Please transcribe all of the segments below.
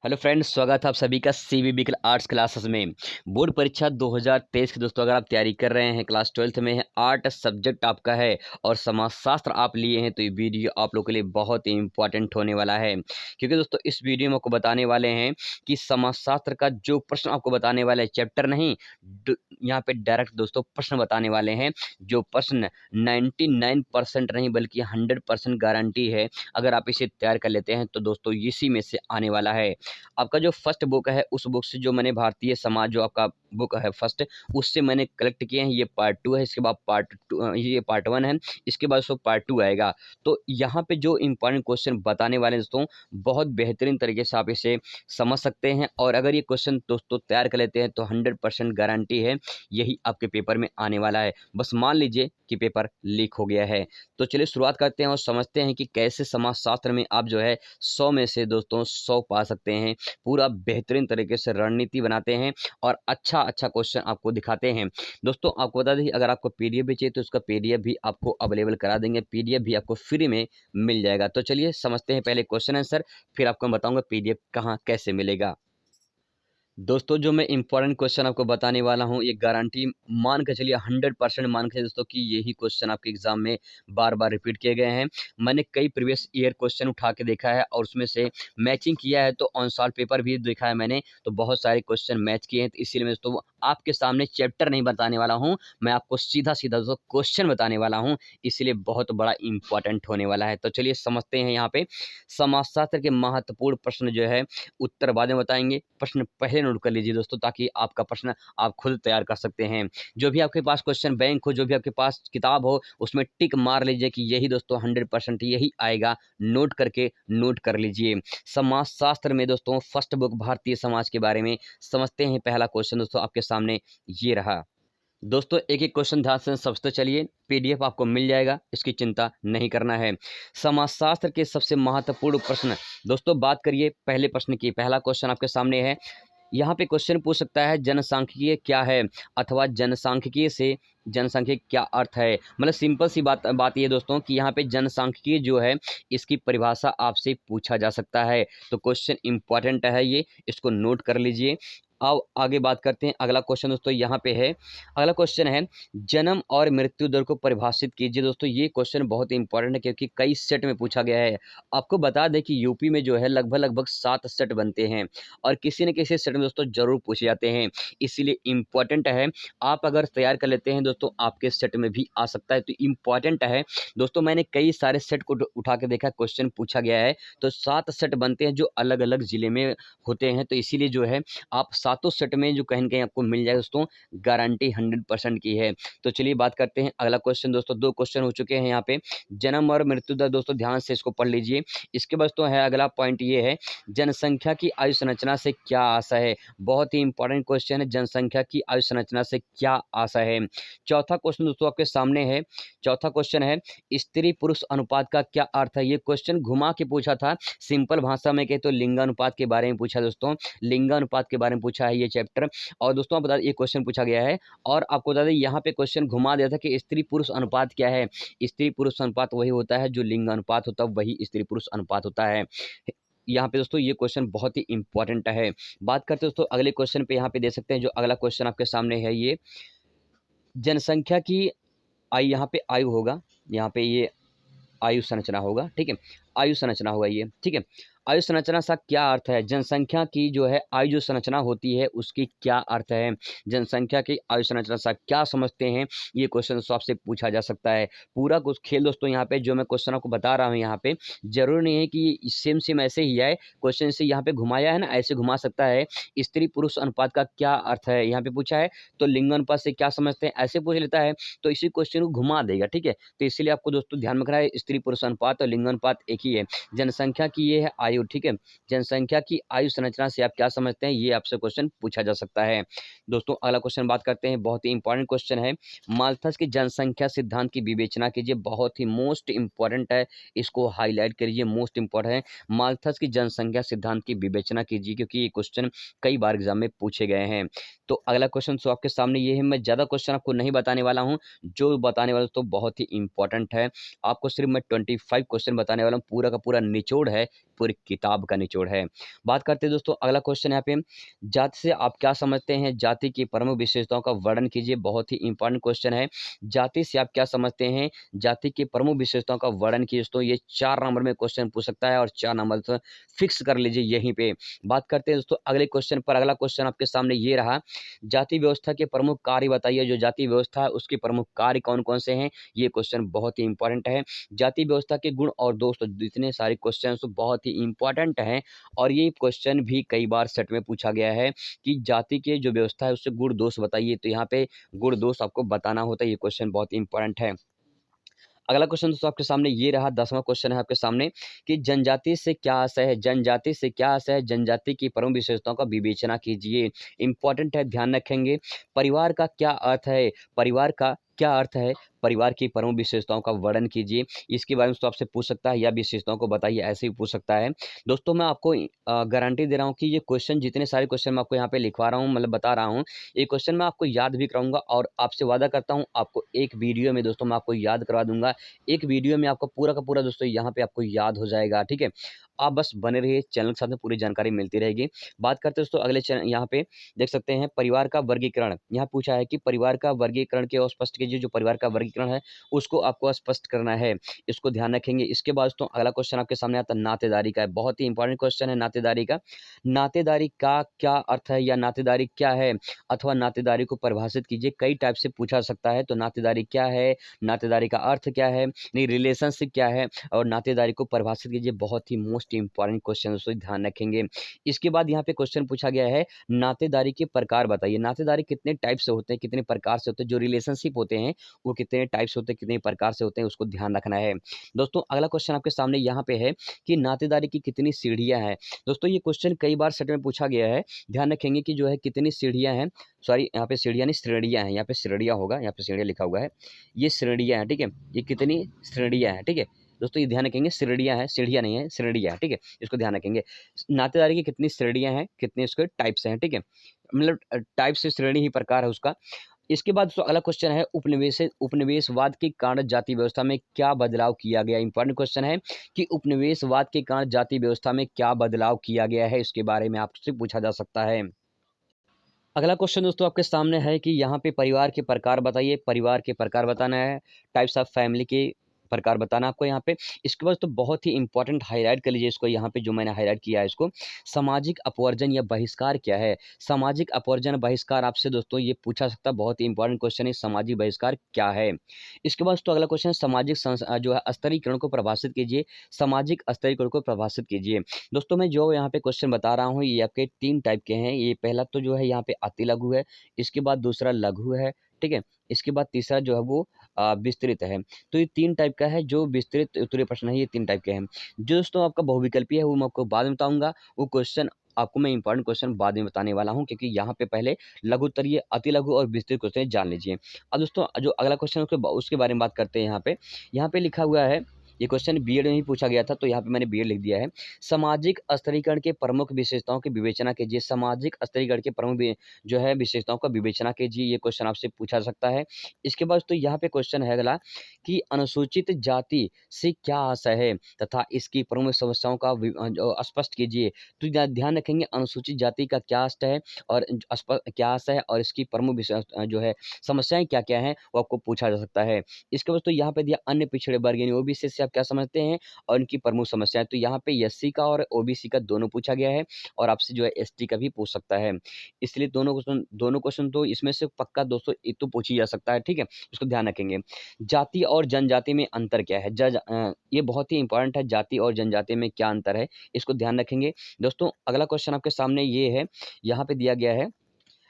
Hello friends, स्वागत है आप सभी का सीबीबी आर्ट्स क्लासेस में। बोर्ड परीक्षा 2023 की दोस्तों अगर आप तैयारी कर रहे हैं, क्लास 12th में है, आर्ट सब्जेक्ट आपका है और समाजशास्त्र आप लिए हैं, तो ये वीडियो आप लोगों के लिए बहुत ही इंपॉर्टेंट होने वाला है। क्योंकि दोस्तों इस वीडियो में आपको बताने वाले हैं कि समाजशास्त्र का जो प्रश्न आपको बताने वाले हैं, चैप्टर नहीं, यहाँ पे डायरेक्ट दोस्तों प्रश्न बताने वाले हैं। जो प्रश्न 99% नहीं बल्कि 100% गारंटी है, अगर आप इसे तैयार कर लेते हैं तो दोस्तों इसी में से आने वाला है। आपका जो फर्स्ट बुक है उस बुक से जो मैंने भारतीय समाज जो आपका बुक है फर्स्ट, उससे मैंने कलेक्ट किए हैं। ये पार्ट 2 है, इसके बाद पार्ट 2, ये पार्ट 1 है, इसके बाद पार्ट 2 आएगा। तो यहाँ पे जो इंपॉर्टेंट क्वेश्चन बताने वाले हैं दोस्तों, बहुत बेहतरीन तरीके से आप इसे समझ सकते हैं। और अगर ये क्वेश्चन दोस्तों तैयार कर लेते हैं तो 100% गारंटी है यही आपके पेपर में आने वाला है। बस मान लीजिए कि पेपर लीक हो गया है। तो चलिए शुरुआत करते हैं और समझते हैं कि कैसे समाजशास्त्र में आप जो है 100 में से दोस्तों 100 पा सकते हैं। पूरा बेहतरीन तरीके से रणनीति बनाते हैं और अच्छा अच्छा क्वेश्चन आपको दिखाते हैं। दोस्तों आपको बता दें, अगर आपको पीडीएफ भी चाहिए तो उसका पीडीएफ भी आपको अवेलेबल करा देंगे। पीडीएफ भी आपको फ्री में मिल जाएगा। तो चलिए समझते हैं पहले क्वेश्चन आंसर, फिर आपको मैं बताऊंगा पीडीएफ कहाँ कैसे मिलेगा। दोस्तों जो मैं इंपॉर्टेंट क्वेश्चन आपको बताने वाला हूँ, ये गारंटी मान के चलिए 100% मान के दोस्तों कि यही क्वेश्चन आपके एग्जाम में बार बार रिपीट किए गए हैं। मैंने कई प्रीवियस ईयर क्वेश्चन उठा के देखा है और उसमें से मैचिंग किया है, तो ऑन सॉल्व पेपर भी देखा है मैंने, तो बहुत सारे क्वेश्चन मैच किए हैं। तो इसीलिए मैं दोस्तों आपके सामने चैप्टर नहीं बताने वाला हूँ, मैं आपको सीधा सीधा दोस्तों क्वेश्चन बताने वाला हूँ, इसलिए बहुत बड़ा इंपॉर्टेंट होने वाला है। तो चलिए समझते हैं। यहाँ पे समाजशास्त्र के महत्वपूर्ण प्रश्न जो है उत्तर बाद में बताएंगे। प्रश्न पहले नोट कर लीजिए दोस्तों, ताकि आपका प्रश्न आप खुद तैयार कर सकते हैं। जो भी आपके पास क्वेश्चन बैंक हो, जो भी आपके पास किताब हो, उसमें टिक मार लीजिए कि यही दोस्तों 100% यही आएगा। नोट करके नोट कर लीजिए। समाजशास्त्र में दोस्तों फर्स्ट बुक भारतीय समाज के बारे में समझते हैं। पहला क्वेश्चन दोस्तों आपके सामने ये रहा। दोस्तों एक एक क्वेश्चन ध्यान से समझते चलिए, पीडीएफ आपको मिल जाएगा, इसकी चिंता नहीं करना है। समाजशास्त्र के सबसे महत्वपूर्ण प्रश्न, दोस्तों बात करिए पहले प्रश्न की। पहला क्वेश्चन आपके सामने है। यहाँ पे क्वेश्चन पूछ सकता है जनसांख्यिकीय क्या है, अथवा जनसांख्यिकीय से जनसांख्यिक क्या अर्थ है। मतलब सिंपल सी बात बात ये दोस्तों कि यहाँ पे जनसांख्यिकीय जो है इसकी परिभाषा आपसे पूछा जा सकता है। तो क्वेश्चन इंपॉर्टेंट है ये, इसको नोट कर लीजिए। अब आगे बात करते हैं। अगला क्वेश्चन दोस्तों यहाँ पे है। अगला क्वेश्चन है जन्म और मृत्यु दर को परिभाषित कीजिए। दोस्तों ये क्वेश्चन बहुत इंपॉर्टेंट है क्योंकि कई सेट में पूछा गया है। आपको बता दें कि यूपी में जो है लगभग लगभग 7 सेट बनते हैं और किसी न किसी सेट में दोस्तों जरूर पूछे जाते हैं, इसीलिए इंपॉर्टेंट है। आप अगर तैयार कर लेते हैं दोस्तों आपके सेट में भी आ सकता है, तो इंपॉर्टेंट है दोस्तों। मैंने कई सारे सेट को उठा के देखा, क्वेश्चन पूछा गया है, तो 7 सेट बनते हैं जो अलग अलग जिले में होते हैं। तो इसीलिए जो है आप सातों सेट में जो कहीं न कहीं आपको मिल जाए दोस्तों, गारंटी 100% की है। तो चलिए बात करते हैं अगला क्वेश्चन। दोस्तों 2 क्वेश्चन हो चुके हैं यहाँ पे। जन्म और मृत्यु दर दोस्तों ध्यान से इसको पढ़ लीजिए। इसके बाद तो है अगला पॉइंट ये है, जनसंख्या की आयु संरचना से क्या आशा है। बहुत ही इंपॉर्टेंट क्वेश्चन है, जनसंख्या की आयु संरचना से क्या आशा है। चौथा क्वेश्चन दोस्तों आपके सामने है। चौथा क्वेश्चन है स्त्री पुरुष अनुपात का क्या अर्थ है। ये क्वेश्चन घुमा के पूछा था, सिंपल भाषा में कहे तो लिंगानुपात के बारे में पूछा दोस्तों। लिंगानुपात के बारे में पूछा है ये चैप्टर। और दोस्तों आप बता दें ये क्वेश्चन पूछा गया है और आपको बता दें यहाँ पे क्वेश्चन घुमा दिया था कि स्त्री पुरुष अनुपात क्या है। स्त्री पुरुष अनुपात वही होता है जो लिंग अनुपात होता है, वही स्त्री पुरुष अनुपात होता है। यहाँ पे दोस्तों ये क्वेश्चन बहुत ही इंपॉर्टेंट है। बात करते हैं दोस्तों अगले क्वेश्चन पे, यहाँ पे दे सकते हैं जो अगला क्वेश्चन आपके सामने है ये, जनसंख्या की आयु, यहाँ पे आयु होगा, यहाँ पे ये आयु संरचना होगा, ठीक है, आयु संरचना होगा ये, ठीक है। आयु संरचना का क्या अर्थ है, जनसंख्या की जो है आयु जो संरचना होती है उसकी क्या अर्थ है, जनसंख्या की आयु संरचना से क्या समझते हैं, ये क्वेश्चन आपसे पूछा जा सकता है। पूरा कुछ खेल दोस्तों यहाँ पे जो मैं क्वेश्चन आपको बता रहा हूँ, यहाँ पे जरूर नहीं है कि सेम सेम ऐसे ही आए, क्वेश्चन से यहाँ पे घुमाया है ना, ऐसे घुमा सकता है। स्त्री पुरुष अनुपात का क्या अर्थ है यहाँ पे पूछा है, तो लिंग अनुपात से क्या समझते हैं ऐसे पूछ लेता है, तो इसी क्वेश्चन को घुमा देगा, ठीक है। तो इसीलिए आपको दोस्तों ध्यान में रखना है, स्त्री पुरुष अनुपात और लिंग अनुपात एक ही है। जनसंख्या की ये है आयु, ठीक है, जनसंख्या की आयु संरचना से आप क्या समझते हैं, ये आपसे क्वेश्चन पूछा जा सकता है। दोस्तों अगला क्वेश्चन बात करते हैं, बहुत ही इंपॉर्टेंट क्वेश्चन है। माल्थस की जनसंख्या सिद्धांत की विवेचना कीजिए। बहुत ही मोस्ट इंपॉर्टेंट है, इसको हाईलाइट करिए, मोस्ट इंपॉर्टेंट है। माल्थस की जनसंख्या सिद्धांत की विवेचना कीजिए, क्योंकि ये क्वेश्चन कई बार एग्जाम में पूछे गए हैं। तो अगला क्वेश्चन तो आपके सामने ये है। मैं ज्यादा क्वेश्चन आपको नहीं बताने वाला हूँ, जो बताने वाला तो बहुत ही इंपॉर्टेंट है। आपको सिर्फ मैं 25 क्वेश्चन बताने वाला हूँ, पूरा का पूरा निचोड़ है, पूरी किताब का निचोड़ है। बात करते हैं दोस्तों अगला क्वेश्चन यहाँ पे, जाति से आप क्या समझते हैं? जाति की प्रमुख विशेषताओं का वर्णन कीजिए। बहुत ही इंपॉर्टेंट क्वेश्चन है। जाति से आप क्या समझते हैं? जाति की प्रमुख विशेषताओं का वर्णन कीजिए। दोस्तों ये 4 नंबर में क्वेश्चन पूछ सकता है और 4 नंबर तो फिक्स कर लीजिए यहीं पे। बात करते हैं दोस्तों अगले क्वेश्चन पर। अगला क्वेश्चन आपके सामने ये रहा, जाति व्यवस्था के प्रमुख कार्य बताइए। जो जाति व्यवस्था है उसके प्रमुख कार्य कौन-कौन से हैं? ये क्वेश्चन बहुत ही इंपॉर्टेंट है। जाति व्यवस्था के गुण और दोष, जितने सारे क्वेश्चन बहुत ही इंपॉर्टेंट हैं और ये क्वेश्चन भी कई बार सेट में पूछा गया है कि जाति के जो व्यवस्था है उससे गुण दोष बताइए। तो यहाँ पे गुण दोष आपको बताना होता है। ये क्वेश्चन बहुत इंपॉर्टेंट है। अगला क्वेश्चन दोस्तों आपके सामने ये रहा, 10वां क्वेश्चन है आपके सामने कि जनजाति से क्या आशय है? जनजाति से क्या आशय है? जनजाति की प्रमुख विशेषताओं का विवेचना कीजिए। इंपॉर्टेंट है, ध्यान रखेंगे। परिवार का क्या अर्थ है? परिवार का क्या अर्थ है? परिवार की प्रमुख विशेषताओं का वर्णन कीजिए। इसके बारे में तो आपसे पूछ सकता है या विशेषताओं को बताइए, ऐसे ही पूछ सकता है। दोस्तों मैं आपको गारंटी दे रहा हूँ कि ये क्वेश्चन, जितने सारे क्वेश्चन मैं आपको यहाँ पे लिखवा रहा हूँ, मतलब बता रहा हूँ, ये क्वेश्चन मैं आपको याद भी कराऊंगा और आपसे वादा करता हूँ आपको एक वीडियो में दोस्तों मैं आपको याद करवा दूंगा। एक वीडियो में आपका पूरा का पूरा दोस्तों यहाँ पे आपको याद हो जाएगा, ठीक है। आप बस बने रहिए, चैनल के साथ में पूरी जानकारी मिलती रहेगी। बात करते हैं दोस्तों अगले चैनल, यहाँ पे देख सकते हैं परिवार का वर्गीकरण। यहाँ पूछा है कि परिवार का वर्गीकरण के स्पष्ट कीजिए। जो परिवार का वर्गीकरण है उसको आपको स्पष्ट करना है, इसको ध्यान रखेंगे। इसके बाद दोस्तों अगला क्वेश्चन आपके सामने आता है नातेदारी का है। बहुत ही इंपॉर्टेंट क्वेश्चन है नातेदारी का। नातेदारी का क्या अर्थ है या नातेदारी क्या है, अथवा नातेदारी को परिभाषित कीजिए। कई टाइप से पूछा सकता है। तो नातेदारी क्या है, नातेदारी का अर्थ क्या है, नहीं रिलेशनशिप क्या है, और नातेदारी को परिभाषित कीजिए। बहुत ही मोस्ट इंपॉर्टेंट क्वेश्चन दोस्तों, ध्यान रखेंगे। इसके बाद यहाँ पे क्वेश्चन पूछा गया है नातेदारी के प्रकार बताइए। नातेदारी कितने टाइप से होते हैं, कितने प्रकार से होते हैं? जो रिलेशनशिप होते हैं वो कितने टाइप से होते हैं, कितने प्रकार से होते हैं, उसको ध्यान रखना है। दोस्तों अगला क्वेश्चन आपके सामने यहाँ पे है कि नातेदारी की कितनी सीढ़ियां हैं। दोस्तों ये क्वेश्चन कई बार सेट में पूछा गया है। ध्यान रखेंगे कि जो है कितनी सीढ़ियां हैं, सॉरी यहाँ पे सीढ़ियां नहीं श्रेणियां हैं, यहाँ पे श्रेणियां होगा, यहाँ पे श्रेणियां लिखा हुआ है, ये श्रेणियां हैं, ठीक है। ये कितनी श्रेणियां हैं, ठीक है दोस्तों, ये ध्यान रखेंगे। श्रेणियां हैं, सीढ़ियां नहीं है, श्रेणियां हैं, ठीक है। इसको ध्यान रखेंगे। नातेदारी की कितनी श्रेणियां हैं, कितने उसके टाइप्स हैं, ठीक है। मतलब टाइप से श्रेणी ही प्रकार है उसका। इसके बाद दोस्तों अगला क्वेश्चन है उपनिवेशवाद के कारण जाति व्यवस्था में क्या बदलाव किया गया। इंपॉर्टेंट क्वेश्चन है कि उपनिवेशवाद के कारण जाति व्यवस्था में क्या बदलाव किया गया है, इसके बारे में आपसे पूछा जा सकता है। अगला क्वेश्चन दोस्तों आपके सामने है कि यहाँ पे परिवार के प्रकार बताइए। परिवार के प्रकार बताना है, टाइप्स ऑफ फैमिली के प्रकार बताना आपको यहाँ पे। इसके बाद तो बहुत ही इंपॉर्टेंट हाईलाइट कर लीजिए इसको, यहाँ पे जो मैंने हाईलाइट किया है इसको। सामाजिक अपवर्जन या बहिष्कार क्या है? सामाजिक अपवर्जन बहिष्कार आपसे दोस्तों ये पूछा सकता है। बहुत ही इंपॉर्टेंट क्वेश्चन है, सामाजिक बहिष्कार क्या है। इसके बाद तो अगला क्वेश्चन है सामाजिक जो है स्तरीकरण को परिभाषित कीजिए। सामाजिक स्तरीकरण को परिभाषित कीजिए। दोस्तों मैं जो यहाँ पे क्वेश्चन बता रहा हूँ ये आपके 3 टाइप के हैं। ये पहला तो जो है यहाँ पे अति लघु है, इसके बाद दूसरा लघु है, ठीक है। इसके बाद तीसरा जो है वो विस्तृत है। तो ये 3 टाइप का है। जो विस्तृत उत्तरीय प्रश्न है ये 3 टाइप के हैं। जो दोस्तों आपका बहुविकल्पीय है वो मैं आपको बाद में बताऊंगा। वो क्वेश्चन आपको मैं इंपॉर्टेंट क्वेश्चन बाद में बताने वाला हूँ, क्योंकि यहाँ पे पहले लघु उत्तरीय, अति लघु और विस्तृत क्वेश्चन जान लीजिए। अब दोस्तों जो अगला क्वेश्चन है उसके बारे में बात करते हैं। यहाँ पे लिखा हुआ है, ये क्वेश्चन बीएड में ही पूछा गया था तो यहाँ पे मैंने बीएड लिख दिया है। सामाजिक स्तरीकरण के प्रमुख विशेषताओं की विवेचना कीजिए। सामाजिक स्तरीकरण के प्रमुख जो है विशेषताओं का विवेचना कीजिए। ये क्वेश्चन आपसे पूछा जा सकता है। इसके बाद तो यहाँ पे क्वेश्चन है अगला कि अनुसूचित जाति से क्या आशय है तथा इसकी प्रमुख समस्याओं का स्पष्ट कीजिए। तो ध्यान रखेंगे अनुसूचित जाति का क्या आशय है और क्या आशय है और इसकी प्रमुख जो है समस्याएं क्या क्या हैं वो आपको पूछा जा सकता है। इसके बाद तो यहाँ पे दिया अन्य पिछड़े वर्ग यानी ओबीसी से आप क्या समझते हैं और इनकी प्रमुख समस्याएं। तो यहाँ पे एससी का और ओबीसी का दोनों पूछा गया है और आपसे जो है एसटी का भी पूछ सकता है। इसलिए दोनों क्वेश्चन तो इसमें से पक्का दोस्तों एक तो पूछ ही जा सकता है, ठीक है। इसको ध्यान रखेंगे। जाति और जनजाति में अंतर क्या है? ये बहुत ही इंपॉर्टेंट है, जाति और जनजाति में क्या अंतर है, इसको ध्यान रखेंगे। दोस्तों अगला क्वेश्चन आपके सामने ये है, यहाँ पे दिया गया है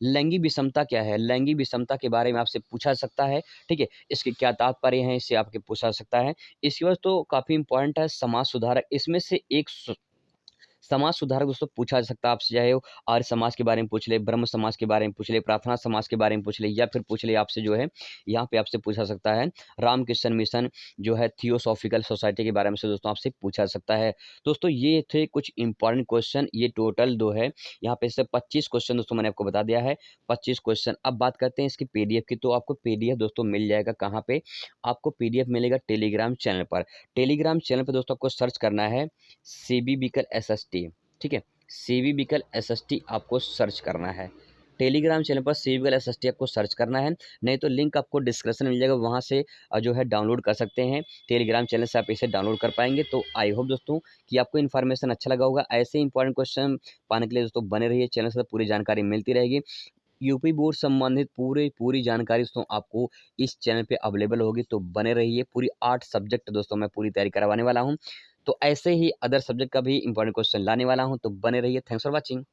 लैंगिक विषमता क्या है? लैंगिक विषमता के बारे में आपसे पूछा जा सकता है, ठीक है। इसके क्या तात्पर्य हैं, इससे आपके पूछा जा सकता है। इसके बाद तो काफी इंपॉर्टेंट है समाज सुधारक। इसमें से एक समाज सुधारक दोस्तों पूछा जा सकता है आपसे, चाहे वो आर्य समाज के बारे में पूछ ले, ब्रह्म समाज के बारे में पूछ ले, प्रार्थना समाज के बारे में पूछ ले, या फिर पूछ ले आपसे जो है यहाँ पे आपसे पूछा सकता है रामकृष्ण मिशन जो है थियोसॉफिकल सोसाइटी के बारे में से दोस्तों आपसे पूछा जा सकता है। दोस्तों ये थे कुछ इंपॉर्टेंट क्वेश्चन, ये टोटल दो है, यहाँ पे से 25 क्वेश्चन दोस्तों मैंने आपको बता दिया है, 25 क्वेश्चन। अब बात करते हैं इसकी पीडीएफ की, तो आपको पीडीएफ दोस्तों मिल जाएगा कहाँ पे, आपको पीडीएफ मिलेगा टेलीग्राम चैनल पर। टेलीग्राम चैनल पर दोस्तों आपको सर्च करना है सीबी बिकल एसएसटी, ठीक है, सीबी बिकल एसएसटी आपको सर्च करना है। टेलीग्राम चैनल पर सीबी बिकल एसएसटी आपको सर्च करना है, नहीं तो लिंक आपको डिस्क्रिप्शन में मिल जाएगा, वहाँ से जो है डाउनलोड कर सकते हैं। टेलीग्राम चैनल से आप इसे डाउनलोड कर पाएंगे। तो आई होप दोस्तों कि आपको इन्फॉर्मेशन अच्छा लगा होगा। ऐसे इंपॉर्टेंट क्वेश्चन पाने के लिए दोस्तों बने रहिए, चैनल से पूरी जानकारी मिलती रहेगी। यूपी बोर्ड संबंधित पूरी जानकारी दोस्तों आपको इस चैनल पे अवेलेबल होगी, तो बने रहिए। पूरी 8 सब्जेक्ट दोस्तों मैं पूरी तैयारी करवाने वाला हूँ, तो ऐसे ही अदर सब्जेक्ट का भी इंपॉर्टेंट क्वेश्चन लाने वाला हूँ, तो बने रहिए। Thanks for watching.